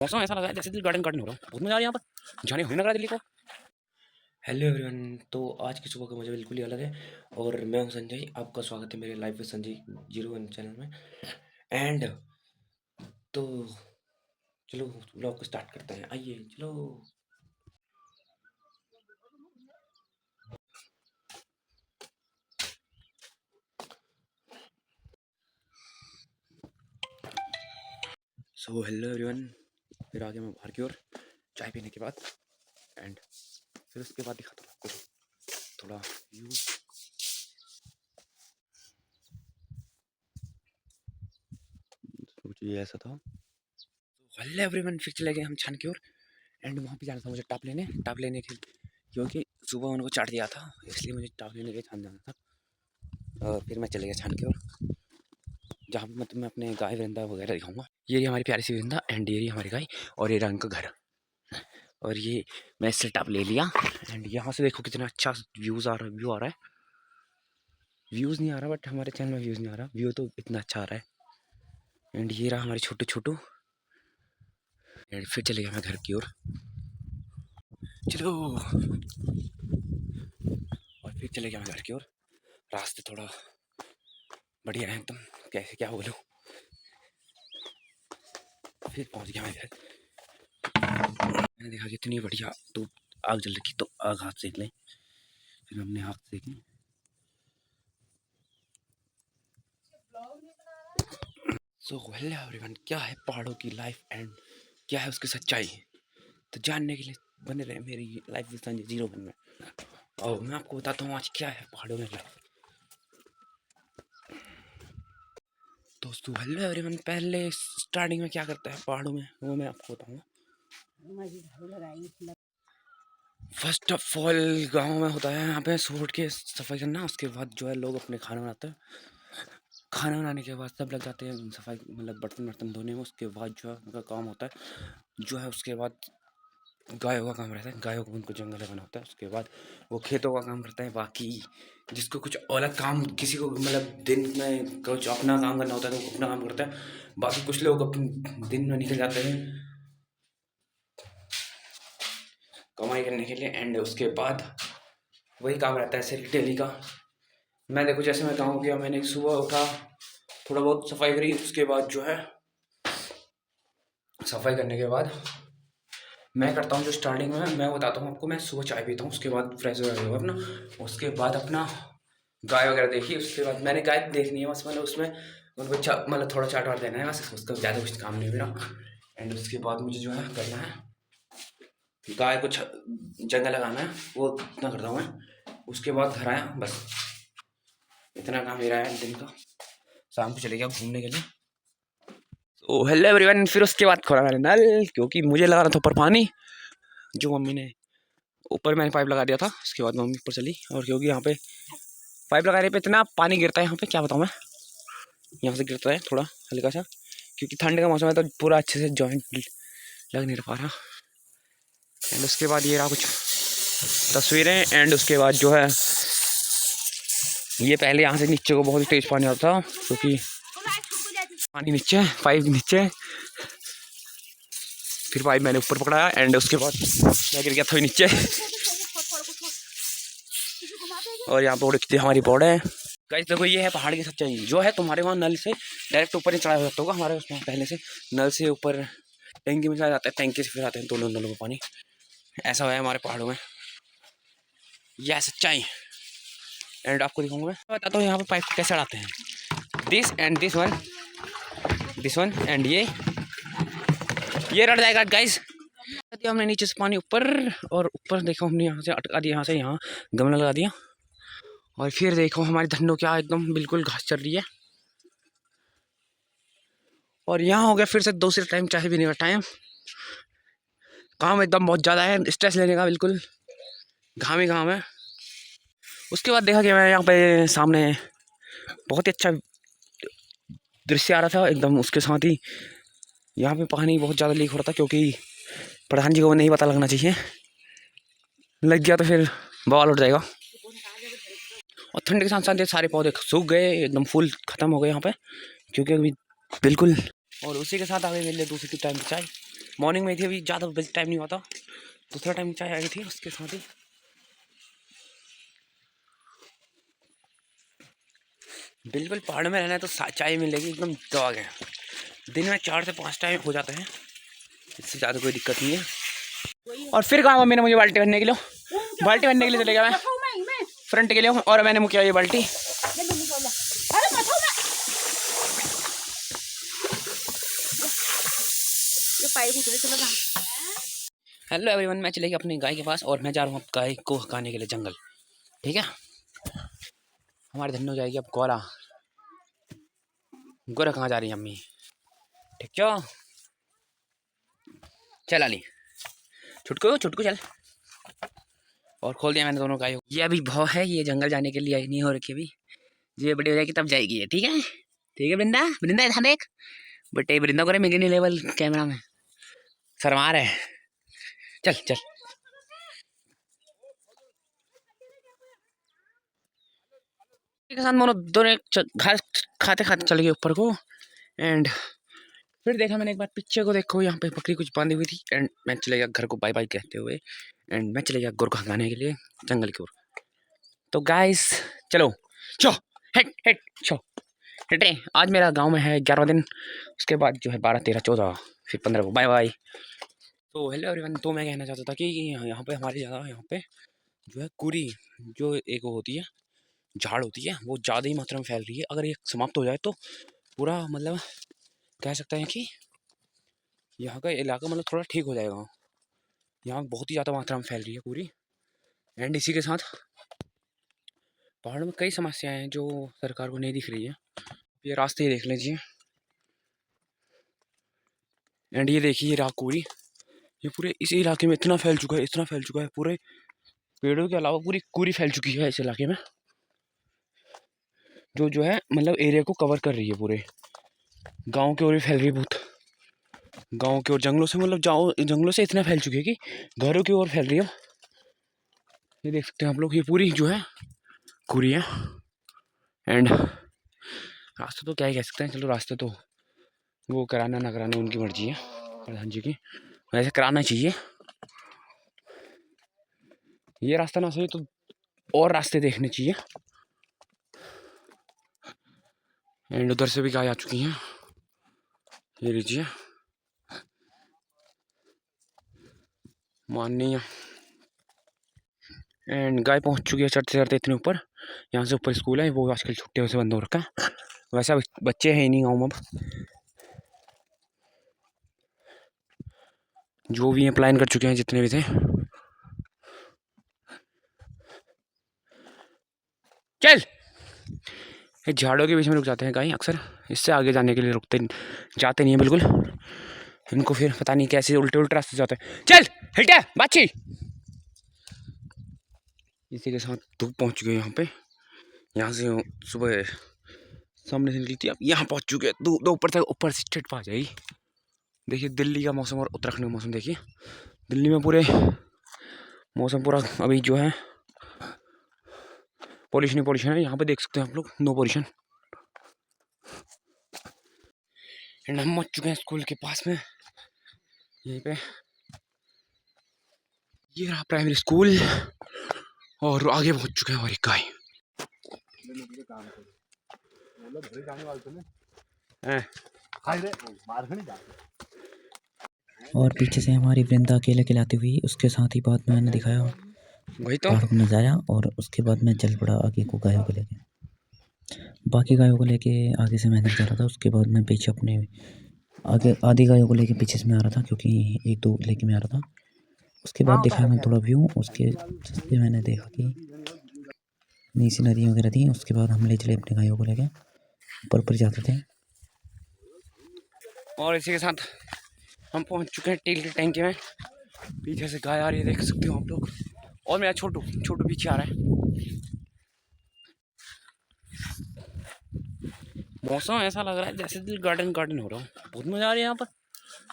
मौसम ऐसा लगा है जैसे दिल गार्डन गार्डन हो रहा है। बहुत मजा आ रहा है यहाँ पर, जाने होने लग रहा है दिल्ली को। हेलो एवरीवन, तो आज की सुबह का मुझे बिल्कुल ही अलग है और मैं हूं संजय। आपका स्वागत है मेरे लाइफ विद संजय 01 चैनल में। एंड तो चलो ब्लॉग को स्टार्ट करते हैं, आइए चलो। सो हेलो एवरीवन, फिर आगे मैं बाहर की ओर चाय पीने के बाद एंड फिर उसके बाद दिखाता हूँ आपको थोड़ा व्यू। कुछ ये ऐसा था। हेलो एवरीवन, फिर चले गए हम छान की ओर एंड वहाँ पे जाना था मुझे टाप लेने के लिए, क्योंकि सुबह उनको चाट दिया था, इसलिए मुझे टाप लेने के लिए छान जाना था। और फिर मैं चले गया छान की ओर, जहाँ पे मतलब मैं अपने गाय वृंदा वगैरह दिखाऊंगा। ये रही हमारी प्यारी सी वृंदा एंड ये रही हमारी गाय और ये रहा इनका घर। और ये मैं इससे टप ले लिया एंड यहाँ से देखो कितना अच्छा व्यू आ रहा है। व्यूज़ नहीं आ रहा बट हमारे चैनल में व्यूज़ नहीं आ रहा, व्यू तो इतना अच्छा आ रहा है। एंड ये रहा हमारे छोटू छोटू एंड फिर चले गया मैं घर की ओर, चलो। और फिर चले गया मैं घर की ओर। रास्ते थोड़ा बढ़िया है एकदम, कैसे क्या बोलूँ। फिर पहुँच गया मैं घर। मैंने देखा कि इतनी बढ़िया तो आग जल रखी, तो आग हाथ सेक लें। फिर हमने हाथ सेकी। सो हेलो एवरीवन, क्या है पहाड़ों की लाइफ एंड क्या है उसकी सच्चाई, तो जानने के लिए बने रहे मेरी लाइफ विद संजय 01 में। और मैं आपको बताता हूँ आज क्या है पहाड़ों में लाइफ। दोस्तों हेलो एवरीवन, पहले स्टार्टिंग में क्या करता है पहाड़ों में वो मैं आपको बताऊँगा। फर्स्ट ऑफ ऑल गाँव में होता है यहाँ पे सुबह उठ के सफाई करना, उसके बाद जो है लोग अपने खाना बनाते हैं। खाना बनाने के बाद सब लग जाते हैं सफाई, मतलब बर्तन वर्तन धोने में। उसके बाद जो है उनका काम होता है जो है, उसके बाद गायों का काम रहता है, गायों को उनको जंगल लगाना होता है। उसके बाद वो खेतों का काम करता है। बाकी जिसको कुछ अलग काम, किसी को मतलब दिन में कुछ अपना काम करना होता है तो वो अपना काम करता है। बाकी कुछ लोग अपने दिन में निकल जाते हैं कमाई करने के लिए एंड उसके बाद वही काम रहता है सिर्फ डेली का। मैं देखो जैसे मैं गाँव गया, मैंने सुबह उठा, थोड़ा बहुत सफाई करी। उसके बाद जो है सफाई करने के बाद मैं करता हूँ जो स्टार्टिंग में मैं बताता हूँ आपको। मैं सुबह चाय पीता हूँ, उसके बाद फ्रेश वगैरह हुआ अपना, उसके बाद अपना गाय वगैरह देखी। उसके बाद मैंने गाय देखनी है बस, मतलब उसमें उनको मतलब थोड़ा चाट वाट देना है बस, उसका ज़्यादा कुछ काम नहीं मेरा। एंड उसके बाद मुझे जो है करना है गाय को जंगल लगाना है, वो इतना करता हूँ मैं। उसके बाद घर आया, बस इतना काम मेरा है दिन का। शाम को चले गया घूमने के लिए। तो हेलो एवरीवन, फिर उसके बाद खोला मैंने नल, क्योंकि मुझे लगा रहा था ऊपर पानी, जो मम्मी ने ऊपर मैंने पाइप लगा दिया था। उसके बाद मम्मी ऊपर चली, और क्योंकि यहाँ पे पाइप लगाने पे इतना पानी गिरता है यहाँ पे, क्या बताऊँ मैं, यहाँ से गिरता है थोड़ा हल्का सा, क्योंकि ठंड का मौसम है तो पूरा अच्छे से जॉइंट लग नहीं पा रहा। एंड उसके बाद ये रहा कुछ तस्वीरें। एंड उसके बाद जो है ये पहले यहाँ से नीचे को बहुत ही तेज पानी आता था, क्योंकि पानी नीचे, पाइप नीचे, फिर पाइप मैंने ऊपर पकड़ाया एंड उसके बाद मैं गिर गया थोड़ी नीचे। और यहाँ पे हमारी बोर्ड है। गाइस देखो ये है पहाड़ की सच्चाई, जो है तुम्हारे वहाँ नल से डायरेक्ट ऊपर ही चढ़ा जाता होगा, हमारे उसमें पहले से नल से ऊपर टैंकी में चला जाता है, टैंकी से फिर आते हैं दोनों नलों में पानी। ऐसा है हमारे पहाड़ों में, यह सच्चाई। एंड आपको दिखाऊंगा मैं बताता हूँ यहाँ पे पाइप कैसे चढ़ाते हैं। This and this one and ये रट जाएगा गाइस। दिया हमने नीचे से पानी ऊपर, और ऊपर देखो हमने यहाँ से अटका दिया, यहाँ से यहाँ गमला लगा दिया। और फिर देखो हमारी धन्नो क्या एकदम बिल्कुल घास चल रही है। और यहाँ हो गया फिर से दूसरे टाइम चाय पीने का टाइम। काम एकदम बहुत ज़्यादा है, स्ट्रेस लेने का बिल्कुल घाम ही घाम है। उसके बाद देखा कि मैं यहाँ पे सामने बहुत ही अच्छा दृश्य आ रहा था एकदम। उसके साथ ही यहाँ पे पानी बहुत ज़्यादा लीक हो रहा था, क्योंकि प्रधान जी को नहीं पता लगना चाहिए, लग गया तो फिर बवाल उठ जाएगा। और ठंड के साथ साथ ये सारे पौधे सूख गए एकदम, फूल ख़त्म हो गए यहाँ पे, क्योंकि अभी बिल्कुल। और उसी के साथ आगे मिल दूसरी टाइम की चाय। मॉर्निंग में थी, अभी ज़्यादा टाइम नहीं हुआ था, दूसरा टाइम चाय आई थी उसके साथ ही। बिल्कुल पहाड़ में रहना है तो चाय मिलेगी एकदम दवा है। दिन में 4 से 5 टाइम हो जाते हैं, इससे ज़्यादा कोई दिक्कत नहीं है। और फिर कहा मम्मी ने मुझे बाल्टी भरने के लिए, बाल्टी भरने के लिए चले गया मैं फ्रंट के लिए, और मैंने मुझे ये बाल्टी। हेलो एवरीवन, मैं चले गया अपनी गाय के पास और मैं जा रहा हूँ गाय को हकाने के लिए जंगल। ठीक है, हमारी धन्य हो जाएगी अब गोरा। गोरा कहाँ जा रही है अम्मी? ठीक क्यों? चल आली, छुटकू छुटकू चल। और खोल दिया मैंने दोनों गायों। ये अभी भाव है, ये जंगल जाने के लिए आई नहीं हो रखी अभी, ये बड़ी हो जाएगी तब जाएगी ये। ठीक है, ठीक है वृंदा, वृंदा इधर देख, बटे वृंदा को मिगी नहीं लेवल कैमरा में शर्मा रहे। चल चल, के साथ दोनों दोनों घास खाते खाते चले गए ऊपर को। एंड फिर देखा मैंने एक बार पीछे को, देखो यहाँ पे बकरी कुछ बांधी हुई थी। एंड मैं चले गया घर को बाय बाय कहते हुए, एंड मैं चले गया गोर को हगाने के लिए जंगल की ओर। तो गाइस चलो चो, हेट हेट चो, हेट रे। आज मेरा गांव में है 11वां दिन, उसके बाद जो है 12, 13, 14, फिर 15 को बाय बाय। तो हेलो एवरीवन, तो मैं कहना चाहता था कि यहाँ पे हमारी जगह, यहाँ पे जो है कुरी, जो एक वो होती है झाड़ होती है, वो ज़्यादा ही मात्रा में फैल रही है। अगर ये समाप्त हो जाए तो पूरा मतलब कह सकते हैं कि यहाँ का इलाका मतलब थोड़ा ठीक हो जाएगा। यहाँ बहुत ही ज़्यादा मात्रा में फैल रही है पूरी। एंड इसी के साथ पहाड़ों में कई समस्याएं हैं जो सरकार को नहीं दिख रही है। ये रास्ते ही देख लीजिए, एंड ये देखिए ये राखूरी, ये पूरे इस इलाके में इतना फैल चुका है, इतना फैल चुका है, पूरे पेड़ों के अलावा पूरी कुरी फैल चुकी है इस इलाके में, जो है मतलब एरिया को कवर कर रही है। पूरे गाँव की ओर भी फैल रही है बहुत, गाँव की ओर जंगलों से, मतलब जंगलों से इतना फैल चुकी है कि घरों की ओर फैल रही है। ये देख सकते हैं आप लोग, ये पूरी जो है कुरी है। एंड रास्ते तो क्या ही कह सकते हैं, चलो रास्ते तो वो कराना ना कराना उनकी मर्जी है प्रधान जी की, वैसे कराना चाहिए। ये रास्ता ना सही तो और रास्ते देखने चाहिए। एंड उधर से भी गाय आ चुकी हैं, ये लीजिए माननीय। एंड गाय पहुंच चुकी है चढ़ते चढ़ते इतने ऊपर। यहाँ से ऊपर स्कूल है, वो आजकल छुट्टियों से बंद हो रखा है, वैसे अब बच्चे हैं ही नहीं गाँव में। अब जो भी हैं प्लान कर चुके हैं जितने भी थे। चल, ये झाड़ों के बीच में रुक जाते हैं गाय अक्सर, इससे आगे जाने के लिए रुकते जाते नहीं है बिल्कुल। इनको फिर पता नहीं कैसे उल्टे उल्टे रास्ते जाते हैं। चल हटे बाची। इसी के साथ धूप पहुंच गई यहाँ पे, यहाँ से सुबह सामने से निकली थी, अब यहाँ पहुंच चुके हैं। दो ऊपर तक, ऊपर से स्टेट पा जाएगी। देखिए दिल्ली का मौसम और उत्तराखंड का मौसम देखिए, दिल्ली में पूरे मौसम पूरा अभी जो है पॉल्यूशन ही पॉल्यूशन है, यहाँ पे देख सकते हैं आप लोग नो पॉल्यूशन। एंड हम पहुंच चुके हैं स्कूल के पास में, यहीं पे ये रहा प्राइमरी स्कूल, और आगे पहुंच चुके हैं हमारी गाय। और पीछे से हमारी वृंदा अकेले खिलाती हुई, उसके साथ ही बाद में मैंने दिखाया वही तो पहाड़ को नज़ारा, और उसके बाद मैं चल पड़ा आगे को गायों को लेके। बाकी गायों को लेके आगे से मैं जा रहा था, उसके बाद मैं पीछे अपने आगे आधी गायों को लेके पीछे से मैं आ रहा था, क्योंकि 1-2 लेके मैं आ रहा था। उसके बाद दिखाया मैंने थोड़ा व्यू, उसके सस्ते मैंने देखा कि नीचे नदी वगैरह थी। उसके बाद हम ले चले अपने गायों को लेके, ऊपर जाते थे। और इसी के साथ हम पहुंच चुके हैं टील के टैंकी में। पीछे से गाय आ रही है, देख सकते हो आप लोग, और मेरा छोटू छोटू पीछे आ रहा है। मौसम ऐसा लग रहा है जैसे दिल गार्डन गार्डन हो रहा है, बहुत मजा आ रही है यहाँ पर,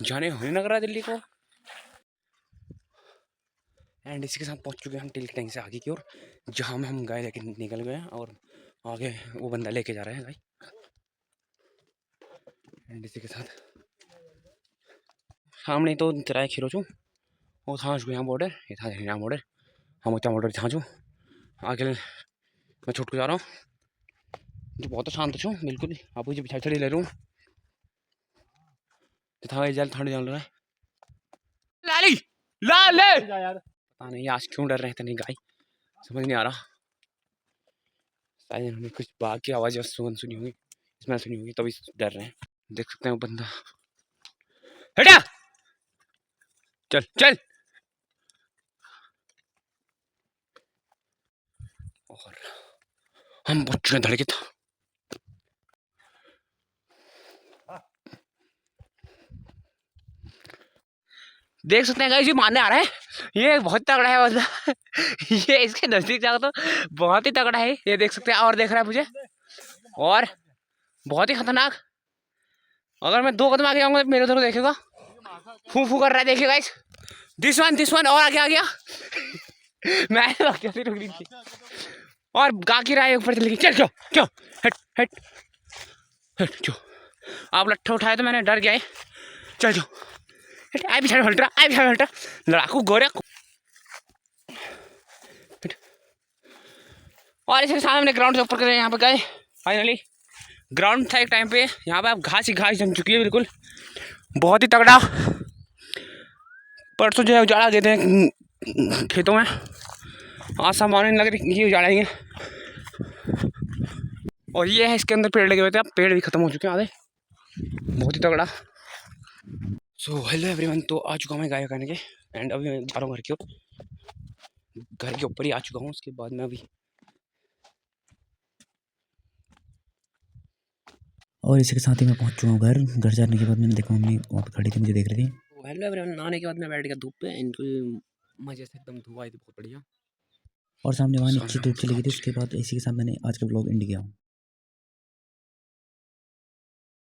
जाने होने लग रहा है दिल्ली को। एंड इसी के साथ पहुंच चुके हैं हम टील के टैंक से आगे की ओर, जहाँ में हम गाय लेके निकल गए हैं, और आगे वो बंदा लेके जा रहा है गाय। एंड इसी के साथ सामने तो तेरा खीरो छू वो था यहाँ बॉर्डर ये था यहाँ बॉर्डर हम उतना बॉर्डर था छू आगे मैं छुटक जा रहा हूँ जो बहुत शांत छू बिल्कुल आप जो पिछाड़ी छड़ी ले रहा हूँ था जल ठंड जल रहा है लाली लाले पता नहीं आज क्यों डर रहे थे नहीं गाय समझ नहीं आ रहा शायद इन्होंने कुछ बाघ की आवाज़ सुनी होगी स्मेल सुनी होगी तभी डर रहे हैं देख सकते हैं वो बंदा हटा चल चल और हम बहुत चुने धड़के था देख सकते हैं गाइस ये मारने आ रहा है ये बहुत तगड़ा है बंदा ये इसके नजदीक जाओ तो बहुत ही तगड़ा है ये देख सकते हैं और देख रहा है मुझे और बहुत ही खतरनाक अगर मैं 2 कदम आगे आऊंगा तो मेरे उधर देखेगा फू फू कर रहा है देखिए गाइस दिस वन और आगे आ गया मैं रुक रही थी और गा की रहा है ऊपर चली गई चल क्यों क्यों हट हट हट क्यों आप लट्ठा उठाए तो मैंने डर गया चल जाओ आई भी हल्टा लड़ाकू गोरे और इसके सामने हमने ग्राउंड से ऊपर यहाँ पे गए फाइनली ग्राउंड था एक टाइम पे यहाँ पे अब घास ही घास जम चुकी है बिल्कुल बहुत ही तगड़ा परसों जो है उजाड़ा गए थे खेतों में आज सामान लग रही ये उजाड़ेंगे और ये है इसके अंदर पेड़ लगे हुए थे अब पेड़ भी खत्म हो चुके हैं आधे बहुत ही तगड़ा सो हेलो एवरीवन तो आ चुका हूँ मैं गाय करने के एंड अभी मैं जा रहा हूँ घर के ऊपर ही आ चुका हूँ उसके बाद मैं अभी और इसी के साथ ही मैं पहुंच चुका हूँ घर जाने के बाद मैंने देखा मम्मी वहाँ पे खड़ी थी मुझे देख रही थी हेलो एवरीवन नहाने के बाद मैं बैठ गया धूप पे इनको मजे से एकदम धूप आई थी बहुत बढ़िया और सामने वहाँ नीचे धूप चली गई थी उसके बाद इसी के साथ मैंने आज का ब्लॉग एंड किया।